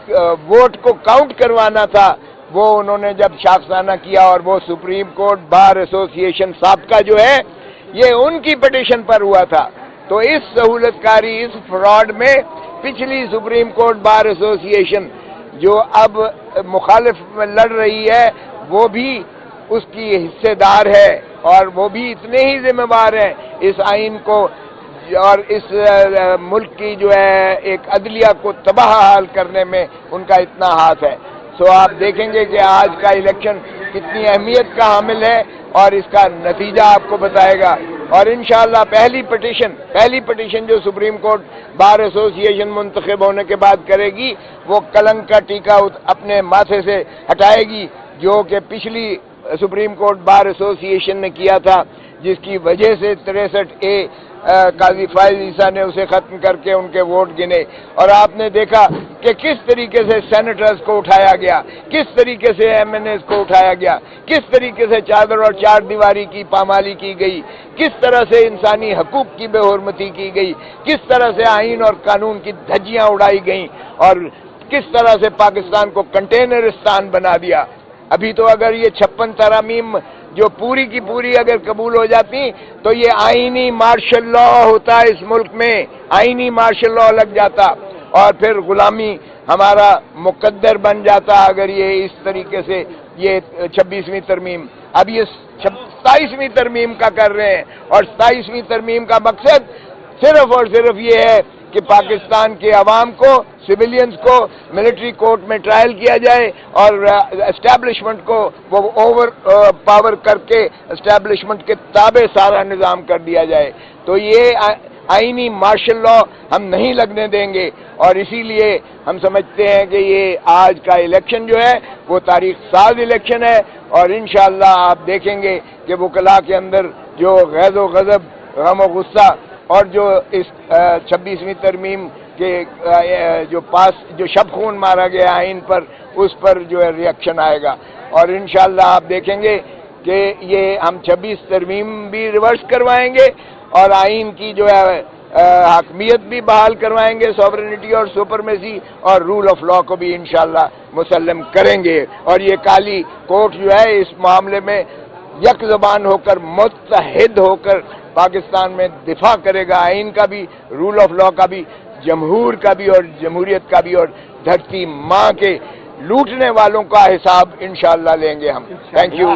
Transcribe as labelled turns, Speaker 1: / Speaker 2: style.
Speaker 1: Vote کو count کروانا تھا وہ انہوں نے جب شاخسانہ کیا، اور وہ سپریم کورٹ بار ایسوسی ایشن سابقہ جو ہے یہ ان کی پٹیشن پر ہوا تھا، تو اس سہولت کاری، اس فراڈ میں پچھلی سپریم کورٹ بار ایسوسی ایشن جو اب مخالف لڑ رہی ہے وہ بھی اس کی حصے دار ہے، اور وہ بھی اتنے ہی ذمہ دار ہیں اس آئین کو اور اس ملک کی جو ہے ایک عدلیہ کو تباہ حال کرنے میں ان کا اتنا ہاتھ ہے۔ سو آپ دیکھیں گے کہ آج کا الیکشن کتنی اہمیت کا حامل ہے اور اس کا نتیجہ آپ کو بتائے گا، اور انشاءاللہ پہلی پٹیشن جو سپریم کورٹ بار ایسوسی ایشن منتخب ہونے کے بعد کرے گی وہ کلنک کا ٹیکہ اپنے ماتھے سے ہٹائے گی جو کہ پچھلی سپریم کورٹ بار ایسوسی ایشن نے کیا تھا، جس کی وجہ سے 63A قاضی فائز عیسیٰ نے اسے ختم کر کے ان کے ووٹ گنے، اور آپ نے دیکھا کہ کس طریقے سے سینیٹرز کو اٹھایا گیا، کس طریقے سے MNAs کو اٹھایا گیا، کس طریقے سے چادر اور چار دیواری کی پامالی کی گئی، کس طرح سے انسانی حقوق کی بے حرمتی کی گئی، کس طرح سے آئین اور قانون کی دھجیاں اڑائی گئیں، اور کس طرح سے پاکستان کو کنٹینرستان بنا دیا۔ ابھی تو اگر یہ 56 ترامیم جو پوری کی پوری اگر قبول ہو جاتی تو یہ آئینی مارشل لا ہوتا ہے، اس ملک میں آئینی مارشل لا لگ جاتا، اور پھر غلامی ہمارا مقدر بن جاتا اگر یہ اس طریقے سے یہ 26ویں ترمیم، اب یہ 27ویں ترمیم کا کر رہے ہیں، اور 27ویں ترمیم کا مقصد صرف اور صرف یہ ہے کہ پاکستان کے عوام کو، سویلینز کو ملٹری کورٹ میں ٹرائل کیا جائے اور اسٹیبلشمنٹ کو وہ اوور پاور کر کے اسٹیبلشمنٹ کے تابع سارا نظام کر دیا جائے۔ تو یہ آئینی مارشل لا ہم نہیں لگنے دیں گے، اور اسی لیے ہم سمجھتے ہیں کہ یہ آج کا الیکشن جو ہے وہ تاریخ ساز الیکشن ہے، اور انشاءاللہ آپ دیکھیں گے کہ وکلاء کے اندر جو غیظ و غضب، غم و غصہ، اور جو اس 26ویں ترمیم کے جو شب خون مارا گیا آئین پر، اس پر جو ہے ریئیکشن آئے گا، اور انشاءاللہ آپ دیکھیں گے کہ یہ ہم 26 ترمیم بھی ریورس کروائیں گے اور آئین کی جو ہے حاکمیت بھی بحال کروائیں گے، سوورنٹی اور سپرمیسی اور رول آف لا کو بھی انشاءاللہ مسلم کریں گے، اور یہ کالی کوٹ جو ہے اس معاملے میں یک زبان ہو کر، متحد ہو کر پاکستان میں دفاع کرے گا، آئین کا بھی، رول آف لا کا بھی، جمہور کا بھی اور جمہوریت کا بھی، اور دھرتی ماں کے لوٹنے والوں کا حساب انشاءاللہ لیں گے ہم۔ Thank you.